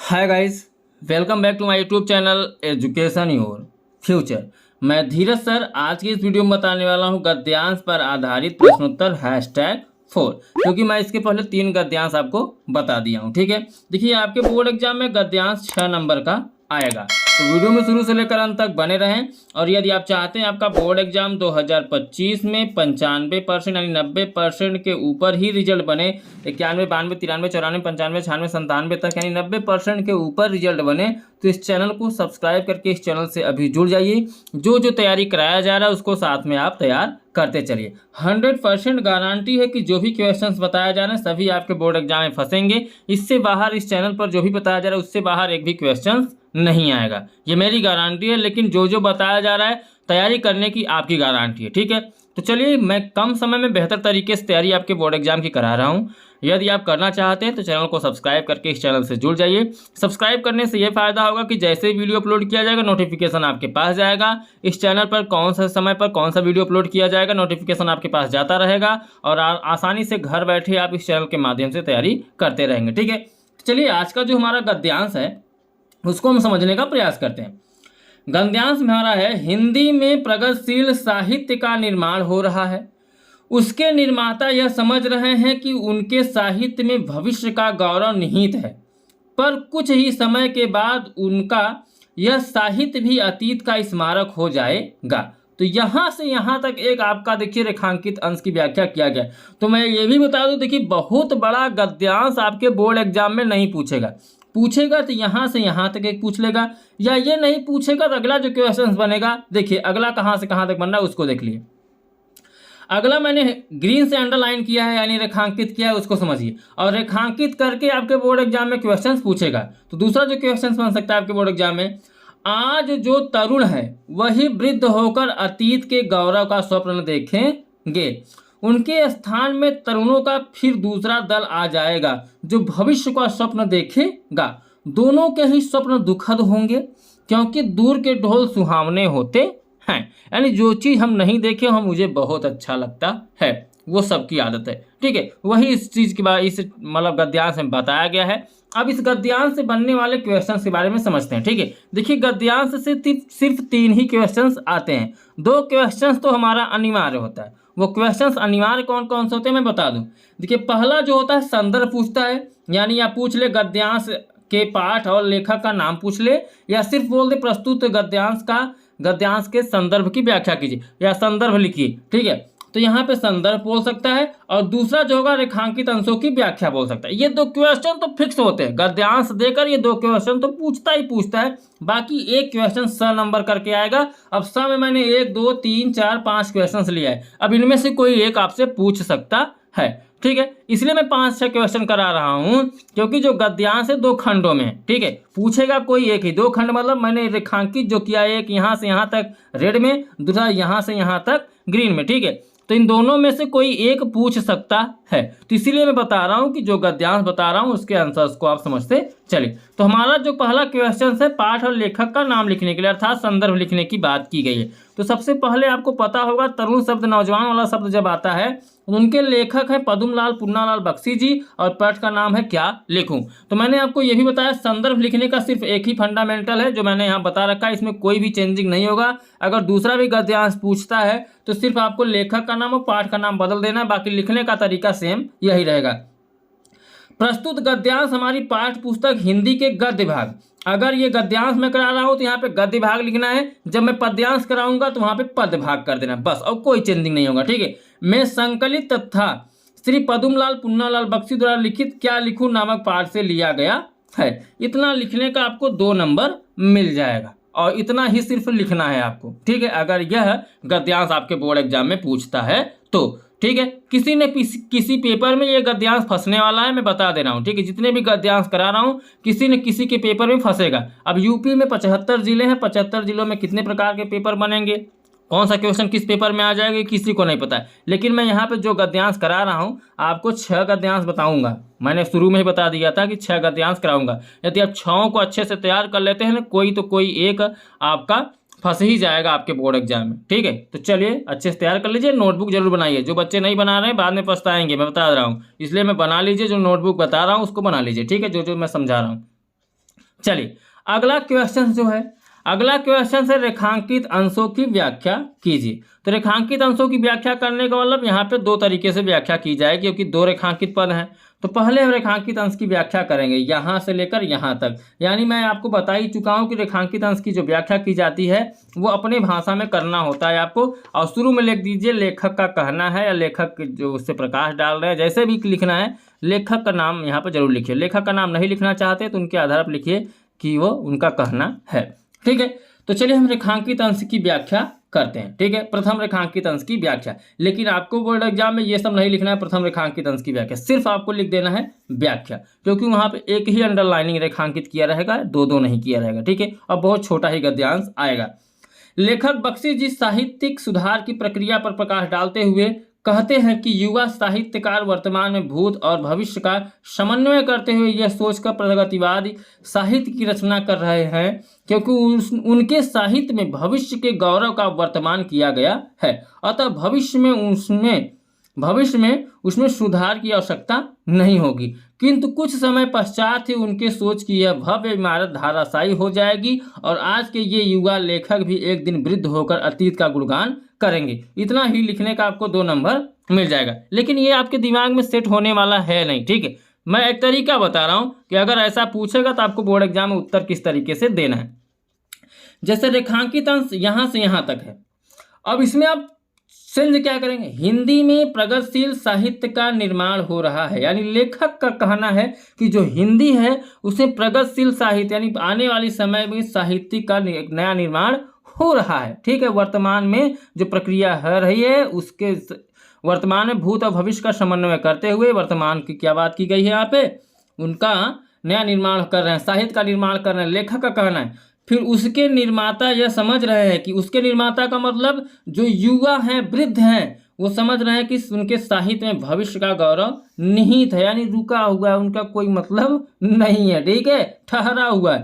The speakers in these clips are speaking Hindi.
Hi guys, welcome back to my YouTube channel education your future. मैं धीरज सर आज की इस वीडियो में बताने वाला हूं गद्यांश पर आधारित प्रश्नोत्तर #4, क्योंकि मैं इसके पहले 3 गद्यांश आपको बता दिया हूं। ठीक है, देखिए आपके बोर्ड एग्जाम में गद्यांश 6 नंबर का आएगा, तो वीडियो में शुरू से लेकर अंत तक बने रहें। और यदि आप चाहते हैं आपका बोर्ड एग्जाम 2025 में 95% यानी 90% के ऊपर ही रिजल्ट बने, 91, 92, 93, 94, 95, 96, 97 तक यानी 90% के ऊपर रिजल्ट बने, तो इस चैनल को सब्सक्राइब करके इस चैनल से अभी जुड़ जाइए। जो जो तैयारी कराया जा रहा है उसको साथ में आप तैयार करते चलिए। 100% गारंटी है कि जो भी क्वेश्चंस बताया जा रहे हैं सभी आपके बोर्ड एग्जाम में फंसेंगे। इससे बाहर इस चैनल पर जो भी बताया जा रहा है उससे बाहर एक भी क्वेश्चन नहीं आएगा, ये मेरी गारंटी है। लेकिन जो जो बताया जा रहा है तैयारी करने की आपकी गारंटी है। ठीक है, तो चलिए मैं कम समय में बेहतर तरीके से तैयारी आपके बोर्ड एग्जाम की करा रहा हूँ। यदि आप करना चाहते हैं तो चैनल को सब्सक्राइब करके इस चैनल से जुड़ जाइए। सब्सक्राइब करने से ये फायदा होगा कि जैसे ही वीडियो अपलोड किया जाएगा नोटिफिकेशन आपके पास जाएगा। इस चैनल पर कौन सा समय पर कौन सा वीडियो अपलोड किया जाएगा नोटिफिकेशन आपके पास जाता रहेगा और आसानी से घर बैठे आप इस चैनल के माध्यम से तैयारी करते रहेंगे। ठीक है, चलिए आज का जो हमारा गद्यांश है उसको हम समझने का प्रयास करते हैं। गद्यांश हमारा है, हिंदी में प्रगतिशील साहित्य का निर्माण हो रहा है। उसके निर्माता यह समझ रहे हैं कि उनके साहित्य में भविष्य का गौरव निहित है, पर कुछ ही समय के बाद उनका यह साहित्य भी अतीत का स्मारक हो जाएगा। तो यहाँ से यहाँ तक एक आपका देखिए रेखांकित अंश की व्याख्या किया गया। तो मैं ये भी बता दूं, देखिए बहुत बड़ा गद्यांश आपके बोर्ड एग्जाम में नहीं पूछेगा तो यहाँ से यहाँ तक एक पूछ लेगा, या ये नहीं पूछेगा तो अगला जो क्वेश्चन बनेगा, देखिए अगला कहाँ से कहाँ तक बन रहा है उसको देख लिए। अगला मैंने ग्रीन से अंडरलाइन किया है यानी रेखांकित किया है, उसको समझिए। और रेखांकित करके आपके बोर्ड एग्जाम में क्वेश्चंस पूछेगा। तो दूसरा जो क्वेश्चंस बन सकता है आपके बोर्ड एग्जाम में, आज जो तरुण है वही वृद्ध होकर अतीत के गौरव का स्वप्न देखेंगे, उनके स्थान में तरुणों का फिर दूसरा दल आ जाएगा जो भविष्य का स्वप्न देखेगा। दोनों के ही स्वप्न दुखद होंगे क्योंकि दूर के ढोल सुहावने होते हैं। यानी जो चीज़ हम नहीं देखे हम मुझे बहुत अच्छा लगता है, वो सबकी आदत है। ठीक है, वही इस चीज़ के बारे इस मतलब गद्यांश में बताया गया है। अब इस गद्यांश से बनने वाले क्वेश्चंस के बारे में समझते हैं। ठीक है, देखिए गद्यांश से सिर्फ 3 ही क्वेश्चंस आते हैं। 2 क्वेश्चंस तो हमारा अनिवार्य होता है। वो क्वेश्चंस अनिवार्य कौन कौन से होते हैं मैं बता दूं। देखिए पहला जो होता है संदर्भ पूछता है, यानी आप पूछ ले गद्यांश के पाठ और लेखक का नाम पूछ ले, या सिर्फ बोल दे प्रस्तुत गद्यांश के संदर्भ की व्याख्या कीजिए या संदर्भ लिखिए। ठीक है, तो यहाँ पे संदर्भ बोल सकता है और दूसरा जो होगा रेखांकित अंशों की व्याख्या बोल सकता है। ये 2 क्वेश्चन तो फिक्स होते हैं, गद्यांश देकर ये 2 क्वेश्चन तो पूछता है। बाकी एक क्वेश्चन 100 नंबर करके आएगा। अब 100 में मैंने 1, 2, 3, 4, 5 क्वेश्चन लिया है। अब इनमें से कोई एक आपसे पूछ सकता है। ठीक है, इसलिए मैं 5-6 क्वेश्चन करा रहा हूं क्योंकि जो गद्यांश है 2 खंडों में है। ठीक है, पूछेगा कोई एक ही, 2 खंड मतलब मैंने रेखांकित जो किया है, एक यहाँ से यहाँ तक रेड में, दूसरा यहाँ से यहाँ तक ग्रीन में। ठीक है, तो इन दोनों में से कोई एक पूछ सकता है। तो इसीलिए मैं बता रहा हूं कि जो गद्यांश बता रहा हूं उसके आंसर्स को आप समझते चलिए। तो हमारा जो पहला क्वेश्चन है पाठ और लेखक का नाम लिखने के लिए अर्थात संदर्भ लिखने की बात की गई है। तो सबसे पहले आपको पता होगा तरुण शब्द नौजवान वाला शब्द जब आता है उनके लेखक हैं पद्मलाल पुन्नालाल बख्शी जी और पाठ का नाम है क्या लिखूं। तो मैंने आपको ये भी बताया संदर्भ लिखने का सिर्फ एक ही फंडामेंटल है जो मैंने यहाँ बता रखा है, इसमें कोई भी चेंजिंग नहीं होगा। अगर दूसरा भी गद्यांश पूछता है तो सिर्फ आपको लेखक का नाम और पाठ का नाम बदल देना है, बाकी लिखने का तरीका सेम यही रहेगा। प्रस्तुत गद्यांश हमारी पाठ्य पुस्तक हिंदी के गद्य भाग, अगर ये गद्यांश में करा रहा हूं तो यहाँ पे गद्य भाग लिखना है, जब मैं पद्यांश कराऊंगा तो वहां पे पद भाग कर देना बस, और कोई चेंजिंग नहीं होगा। ठीक है, मैं संकलित तथा श्री पद्मलाल पुन्नालाल बख्शी द्वारा लिखित क्या लिखूं नामक पाठ से लिया गया है। इतना लिखने का आपको 2 नंबर मिल जाएगा और इतना ही सिर्फ लिखना है आपको। ठीक है, अगर यह गद्यांश आपके बोर्ड एग्जाम में पूछता है तो ठीक है। किसी ने किसी पेपर में ये गद्यांश फंसने वाला है, मैं बता दे रहा हूँ। ठीक है, जितने भी गद्यांश करा रहा हूँ किसी न किसी के पेपर में फंसेगा। अब यूपी में 75 जिले हैं, 75 जिलों में कितने प्रकार के पेपर बनेंगे, कौन सा क्वेश्चन किस पेपर में आ जाएगा किसी को नहीं पता है। लेकिन मैं यहाँ पे जो गद्यांश करा रहा हूँ आपको 6 गद्यांश बताऊंगा। मैंने शुरू में ही बता दिया था कि 6 गद्यांश कराऊंगा। यदि आप 6 को अच्छे से तैयार कर लेते हैं ना, कोई तो कोई एक आपका फंस ही जाएगा आपके बोर्ड एग्जाम में। ठीक है, तो चलिए अच्छे से तैयार कर लीजिए, नोटबुक जरूर बनाइए। जो बच्चे नहीं बना रहे हैं बाद में पछताएंगे, मैं बता रहा हूँ, इसलिए मैं बना लीजिए। जो नोटबुक बता रहा हूँ उसको बना लीजिए। ठीक है, जो जो मैं समझा रहा हूँ। चलिए अगला क्वेश्चन जो है, अगला क्वेश्चन है रेखांकित अंशों की व्याख्या कीजिए। तो रेखांकित अंशों की व्याख्या करने का मतलब यहाँ पे दो तरीके से व्याख्या की जाएगी, क्योंकि दो रेखांकित पद हैं। तो पहले हम रेखांकित अंश की व्याख्या करेंगे यहाँ से लेकर यहाँ तक। यानी मैं आपको बता ही चुका हूँ कि रेखांकित अंश की जो व्याख्या की जाती है वो अपने भाषा में करना होता है आपको। और शुरू में लिख दीजिए लेखक का कहना है, या लेखक जो उससे प्रकाश डाल रहे हैं, जैसे भी लिखना है लेखक का नाम यहाँ पर जरूर लिखिए। लेखक का नाम नहीं लिखना चाहते तो उनके आधार पर लिखिए कि वो उनका कहना है। ठीक है, तो चलिए हम रेखांकित अंश की व्याख्या करते हैं। ठीक है, प्रथम रेखांकित अंश की व्याख्या। लेकिन आपको बोर्ड एग्जाम में ये सब नहीं लिखना है प्रथम रेखांकित अंश की व्याख्या, सिर्फ आपको लिख देना है व्याख्या, क्योंकि वहां पे एक ही अंडरलाइनिंग रेखांकित किया रहेगा, दो दो नहीं किया रहेगा। ठीक है, और बहुत छोटा ही गद्यांश आएगा। लेखक बख्शी जी साहित्यिक सुधार की प्रक्रिया पर प्रकाश डालते हुए कहते हैं कि युवा साहित्यकार वर्तमान में भूत और भविष्य का समन्वय करते हुए यह सोचकर प्रगतिवादी साहित्य की रचना कर रहे हैं, क्योंकि उनके साहित्य में भविष्य के गौरव का वर्तमान किया गया है। अतः भविष्य में उसमें सुधार की आवश्यकता नहीं होगी, किंतु कुछ समय पश्चात ही उनके सोच की यह भव्य इमारत धाराशायी हो जाएगी और आज के ये युवा लेखक भी एक दिन वृद्ध होकर अतीत का गुणगान करेंगे। इतना ही लिखने का आपको 2 नंबर मिल जाएगा, लेकिन ये आपके दिमाग में सेट होने वाला है नहीं। ठीक है, मैं एक तरीका बता रहा हूं कि अगर ऐसा पूछेगा तो आपको बोर्ड एग्जाम में उत्तर किस तरीके से देना है। जैसे रेखांकित अंश यहां से यहां तक है, अब इसमें आप सेंस क्या करेंगे, हिंदी में प्रगतिशील साहित्य का निर्माण हो रहा है। यानी लेखक का कहना है कि जो हिंदी है उसमें प्रगतिशील साहित्य यानी आने वाले समय में साहित्य का एक नया निर्माण हो रहा है। ठीक है, वर्तमान में जो प्रक्रिया हो रही है उसके वर्तमान में भूत और भविष्य का समन्वय करते हुए वर्तमान की क्या बात की गई है, यहाँ पे उनका नया निर्माण कर रहे हैं, साहित्य का निर्माण कर रहे हैं, लेखक का कहना है। फिर उसके निर्माता यह समझ रहे हैं कि उसके निर्माता का मतलब जो युवा हैं, वृद्ध हैं, वो समझ रहे हैं कि उनके साहित्य में भविष्य का गौरव निहित है, यानी रुका हुआ है, उनका कोई मतलब नहीं है। ठीक है, ठहरा हुआ है।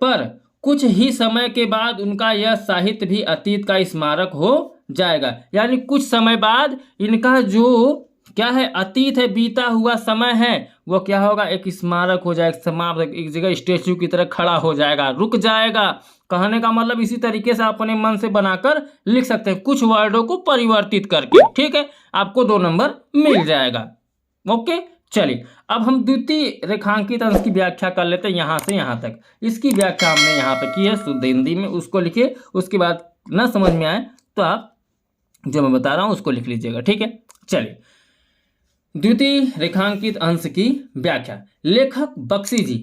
पर कुछ ही समय के बाद उनका यह साहित्य भी अतीत का स्मारक हो जाएगा। यानी कुछ समय बाद इनका जो क्या है, अतीत है, बीता हुआ समय है, वो क्या होगा, एक स्मारक हो जाएगा, समाप्त, एक जगह स्टेच्यू की तरह खड़ा हो जाएगा, रुक जाएगा। कहने का मतलब इसी तरीके से अपने मन से बनाकर लिख सकते हैं, कुछ वर्डों को परिवर्तित करके। ठीक है, आपको 2 नंबर मिल जाएगा। ओके, चलिए अब हम द्वितीय रेखांकित अंश की व्याख्या कर लेते हैं यहाँ से यहाँ तक। इसकी व्याख्या हमने यहाँ पे की है शुद्ध हिंदी में, उसको लिखिए। उसके बाद ना समझ में आए तो आप जो मैं बता रहा हूँ उसको लिख लीजिएगा। ठीक है, चलिए द्वितीय रेखांकित अंश की व्याख्या। लेखक बख्शी जी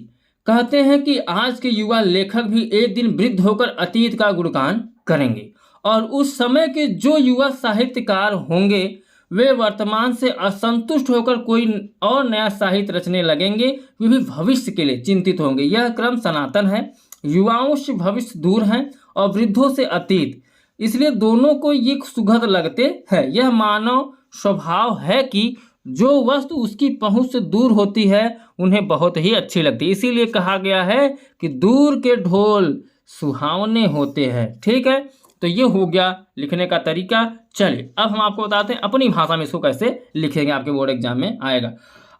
कहते हैं कि आज के युवा लेखक भी एक दिन वृद्ध होकर अतीत का गुणगान करेंगे और उस समय के जो युवा साहित्यकार होंगे वे वर्तमान से असंतुष्ट होकर कोई और नया साहित्य रचने लगेंगे, वे भी भविष्य के लिए चिंतित होंगे। यह क्रम सनातन है, युवाओं से भविष्य दूर है और वृद्धों से अतीत, इसलिए दोनों को ये सुखद लगते हैं। यह मानव स्वभाव है कि जो वस्तु उसकी पहुंच से दूर होती है उन्हें बहुत ही अच्छी लगती है, इसीलिए कहा गया है कि दूर के ढोल सुहावने होते हैं। ठीक है, तो ये हो गया लिखने का तरीका। चलिए अब हम आपको बताते हैं अपनी भाषा में इसको कैसे लिखेंगे, आपके बोर्ड एग्जाम में आएगा।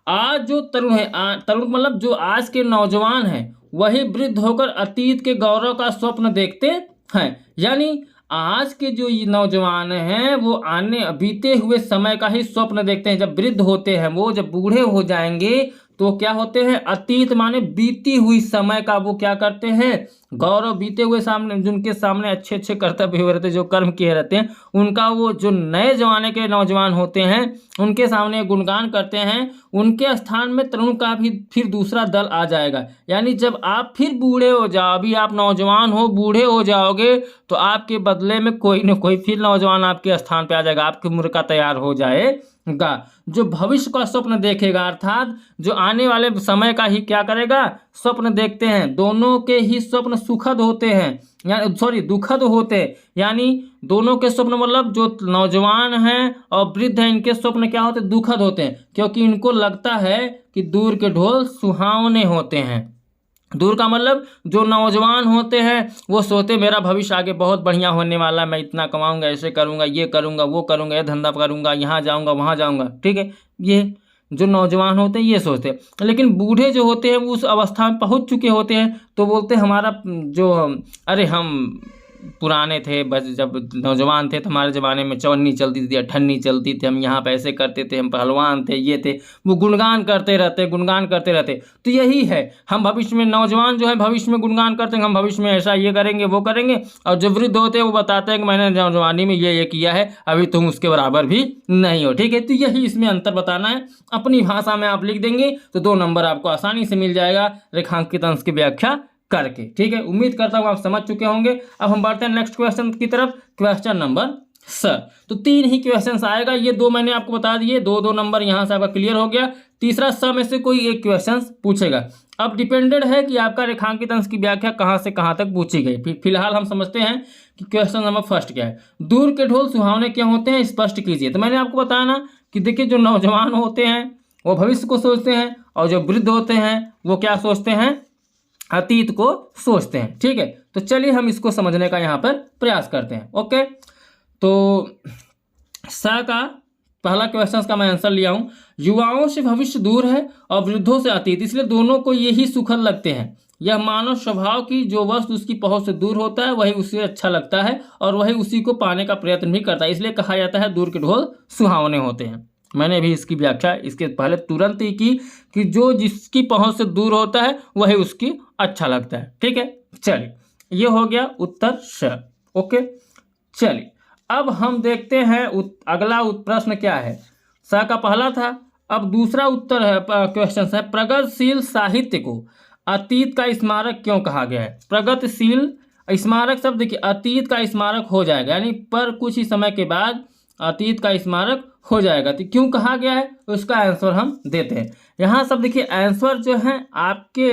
आज जो तरुण है, तरुण मतलब जो आज के नौजवान हैं, वही वृद्ध होकर अतीत के गौरव का स्वप्न देखते हैं। यानी आज के जो नौजवान हैं वो आने बीते हुए समय का ही स्वप्न देखते हैं। जब वृद्ध होते हैं, वो जब बूढ़े हो जाएंगे तो क्या होते हैं, अतीत माने बीती हुई समय का वो क्या करते हैं, गौरव, बीते हुए सामने जिनके सामने अच्छे अच्छे कर्तव्य हुए रहते हैं, जो कर्म किए रहते हैं, उनका वो जो नए जमाने के नौजवान होते हैं उनके सामने गुणगान करते हैं। उनके स्थान में तरुण का भी फिर दूसरा दल आ जाएगा। यानी जब आप फिर बूढ़े हो जाओ, अभी आप नौजवान हो, बूढ़े हो जाओगे तो आपके बदले में कोई न कोई फिर नौजवान आपके स्थान पे आ जाएगा, आपकी उम्र का तैयार हो जाएगा, जो भविष्य का स्वप्न देखेगा, अर्थात जो आने वाले समय का ही क्या करेगा, स्वप्न देखते हैं। दोनों के ही स्वप्न सुखद होते हैं, यानी दुखद होते हैं। यानी दोनों के स्वप्न मतलब जो नौजवान हैं और वृद्ध हैं, इनके स्वप्न क्या होते हैं, दुखद होते हैं, क्योंकि इनको लगता है कि दूर के ढोल सुहावने होते हैं। दूर का मतलब जो नौजवान होते हैं वो सोचते मेरा भविष्य आगे बहुत बढ़िया होने वाला है, मैं इतना कमाऊंगा, ऐसे करूंगा, ये करूंगा, वो करूंगा, ये धंधा करूंगा, यहाँ जाऊंगा, वहाँ जाऊंगा। ठीक है, ये जो नौजवान होते हैं ये सोचते हैं। लेकिन बूढ़े जो होते हैं वो उस अवस्था में पहुंच चुके होते हैं तो बोलते हैं हमारा जो अरे हम पुराने थे, बस जब नौजवान थे तो हमारे ज़माने में चवन्नी चलती थी, अठन्नी चलती थी, हम यहाँ पे ऐसे करते थे, हम पहलवान थे, ये थे। वो गुणगान करते रहते। तो यही है, हम भविष्य में नौजवान जो है भविष्य में गुणगान करते हैं, हम भविष्य में ऐसा ये करेंगे वो करेंगे, और जो वृद्ध होते हैं वो बताते हैं कि मैंने नौजवानी में ये किया है, अभी तुम उसके बराबर भी नहीं हो। ठीक है, तो यही इसमें अंतर बताना है। अपनी भाषा में आप लिख देंगे तो 2 नंबर आपको आसानी से मिल जाएगा रेखांकित अंश की व्याख्या करके। ठीक है, उम्मीद करता हूँ आप समझ चुके होंगे। अब हम बढ़ते हैं नेक्स्ट क्वेश्चन की तरफ। क्वेश्चन नंबर सर, तो 3 ही क्वेश्चन आएगा, ये 2 मैंने आपको बता दिए, 2 नंबर यहाँ से आपका क्लियर हो गया। तीसरा स में से कोई एक क्वेश्चन पूछेगा। अब डिपेंडेड है कि आपका रेखांकित अंश की व्याख्या कहाँ से कहाँ तक पूछी गई। फिलहाल हम समझते हैं कि क्वेश्चन नंबर फर्स्ट क्या है। दूर के ढोल सुहावने क्यों होते हैं, स्पष्ट कीजिए। तो मैंने आपको बताया ना कि देखिए, जो नौजवान होते हैं वो भविष्य को सोचते हैं, और जो वृद्ध होते हैं वो क्या सोचते हैं, अतीत को सोचते हैं। ठीक है, तो चलिए हम इसको समझने का यहाँ पर प्रयास करते हैं। ओके, तो स का पहला क्वेश्चन का मैं आंसर लिया हूँ। युवाओं से भविष्य दूर है और वृद्धों से अतीत, इसलिए दोनों को यही सुखद लगते हैं। यह मानव स्वभाव की जो वस्तु उसकी पहुंच से दूर होता है वही उसे अच्छा लगता है, और वही उसी को पाने का प्रयत्न भी करता है। इसलिए कहा जाता है दूर के ढोल सुहावने होते हैं। मैंने भी इसकी व्याख्या इसके पहले तुरंत ही की कि जो जिसकी पहुंच से दूर होता है वही उसकी अच्छा लगता है। ठीक है, चलिए ये हो गया उत्तर श। ओके, चलिए अब हम देखते हैं अगला प्रश्न क्या है। स का पहला था, अब दूसरा उत्तर है, क्वेश्चन है, प्रगतिशील साहित्य को अतीत का स्मारक क्यों कहा गया है। प्रगतिशील स्मारक शब्द देखिए, अतीत का स्मारक हो जाएगा, यानी पर कुछ ही समय के बाद अतीत का स्मारक हो जाएगा। तो क्यों कहा गया है उसका आंसर हम देते हैं। यहाँ सब देखिए आंसर जो है आपके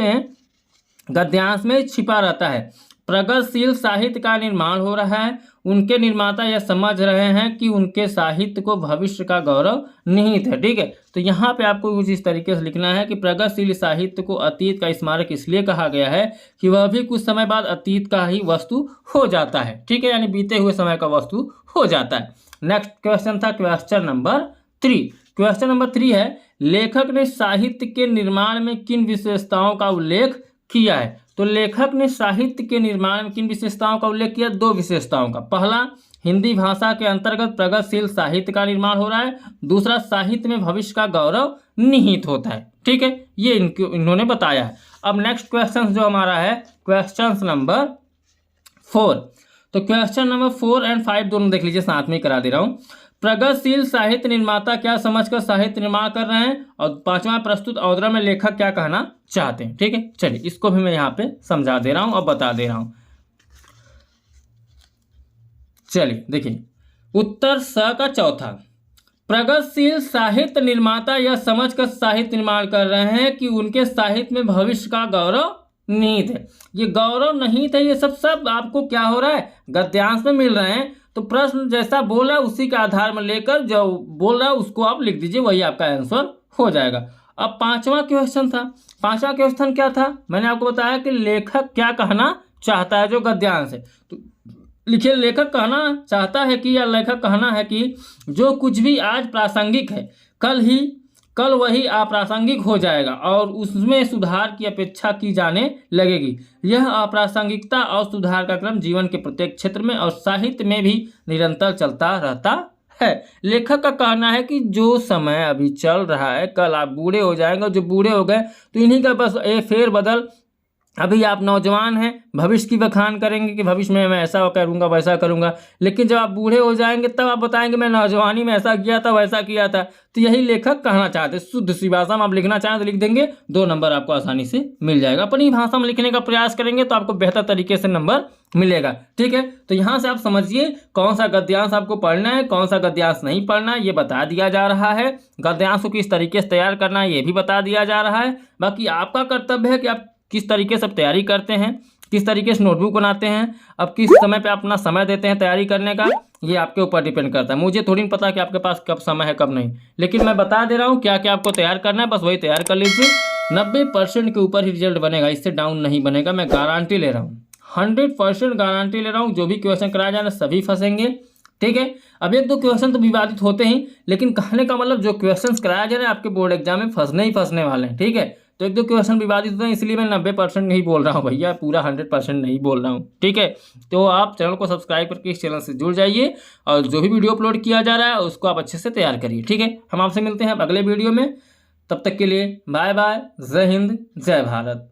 गद्यांश में छिपा रहता है। प्रगतिशील साहित्य का निर्माण हो रहा है, उनके निर्माता यह समझ रहे हैं कि उनके साहित्य को भविष्य का गौरव निहित है। ठीक है, तो यहाँ पे आपको कुछ इस तरीके से लिखना है कि प्रगतिशील साहित्य को अतीत का स्मारक इसलिए कहा गया है कि वह भी कुछ समय बाद अतीत का ही वस्तु हो जाता है। ठीक है, यानी बीते हुए समय का वस्तु हो जाता है। नेक्स्ट क्वेश्चन था क्वेश्चन नंबर 3। क्वेश्चन नंबर 3 है, लेखक ने साहित्य के निर्माण में किन विशेषताओं का उल्लेख किया है। तो लेखक ने साहित्य के निर्माण में किन विशेषताओं का उल्लेख किया, 2 विशेषताओं का। पहला, हिंदी भाषा के अंतर्गत प्रगतिशील साहित्य का निर्माण हो रहा है। दूसरा, साहित्य में भविष्य का गौरव निहित होता है। ठीक है, ये इन्होंने बताया है। अब नेक्स्ट क्वेश्चन जो हमारा है क्वेश्चन नंबर 4। तो क्वेश्चन नंबर 4 और 5 दोनों देख लीजिए, साथ में ही करा दे रहा हूँ। प्रगतिशील साहित्य निर्माता क्या समझकर साहित्य निर्माण कर रहे हैं, और 5वां, प्रस्तुत अवतरण में लेखक क्या कहना चाहते हैं। ठीक है, चलिए इसको भी मैं यहाँ पे समझा दे रहा हूँ और बता दे रहा हूँ। चलिए देखिए, उत्तर स का चौथा, प्रगतिशील साहित्य निर्माता यह समझकर साहित्य निर्माण कर रहे हैं कि उनके साहित्य में भविष्य का गौरव निहित है। ये गौरव निहित है, ये सब आपको क्या हो रहा है, गद्यांश में मिल रहे हैं। तो प्रश्न जैसा बोल रहा है उसी के आधार में लेकर जो बोल रहा है उसको आप लिख दीजिए, वही आपका आंसर हो जाएगा। अब 5वां क्वेश्चन था। 5वां क्वेश्चन क्या था, मैंने आपको बताया कि लेखक क्या कहना चाहता है, जो गद्यांश है। तो लिखिए, लेखक कहना चाहता है कि, या लेखक कहना है कि जो कुछ भी आज प्रासंगिक है कल वही अप्रासंगिक हो जाएगा और उसमें सुधार की अपेक्षा की जाने लगेगी। यह अप्रासंगिकता और सुधार का क्रम जीवन के प्रत्येक क्षेत्र में और साहित्य में भी निरंतर चलता रहता है। लेखक का कहना है कि जो समय अभी चल रहा है, कल आप बूढ़े हो जाएंगे, जो बूढ़े हो गए तो इन्हीं का बस फेर बदल। अभी आप नौजवान हैं, भविष्य की बखान करेंगे कि भविष्य में मैं ऐसा करूंगा वैसा करूंगा, लेकिन जब आप बूढ़े हो जाएंगे तब आप बताएंगे मैं नौजवानी में ऐसा किया था वैसा किया था। तो यही लेखक कहना चाहते हैं। शुद्ध सी भाषा में आप लिखना चाहें तो लिख देंगे, 2 नंबर आपको आसानी से मिल जाएगा। अपनी भाषा में लिखने का प्रयास करेंगे तो आपको बेहतर तरीके से नंबर मिलेगा। ठीक है, तो यहाँ से आप समझिए कौन सा गद्यांश आपको पढ़ना है, कौन सा गद्यांश नहीं पढ़ना है, ये बता दिया जा रहा है। गद्यांश को किस तरीके से तैयार करना है ये भी बता दिया जा रहा है। बाकी आपका कर्तव्य है कि आप किस तरीके से तैयारी करते हैं, किस तरीके से नोटबुक बनाते हैं, अब किस समय पे अपना समय देते हैं तैयारी करने का, ये आपके ऊपर डिपेंड करता है। मुझे थोड़ी पता कि आपके पास कब समय है कब नहीं, लेकिन मैं बता दे रहा हूँ क्या क्या आपको तैयार करना है, बस वही तैयार कर लीजिए। 90% के ऊपर ही रिजल्ट बनेगा, इससे डाउन नहीं बनेगा, मैं गारंटी ले रहा हूँ, 100% गारंटी ले रहा हूँ। जो भी क्वेश्चन कराया जा रहा है सभी फंसेंगे, ठीक है। अब एक दो क्वेश्चन तो विवादित होते हैं, लेकिन कहने का मतलब जो क्वेश्चंस कराया जा रहा है आपके बोर्ड एग्जाम में फंसने ही फंसने वाले हैं, ठीक है। तो एक दो क्वेश्चन विवादित होते हैं, इसलिए मैं 90% नहीं बोल रहा हूँ भैया, पूरा 100% नहीं बोल रहा हूँ, ठीक है। तो आप चैनल को सब्सक्राइब करके इस चैनल से जुड़ जाइए और जो भी वीडियो अपलोड किया जा रहा है उसको आप अच्छे से तैयार करिए, ठीक है। हम आपसे मिलते हैं अगले वीडियो में, तब तक के लिए बाय बाय, जय हिंद, जय भारत।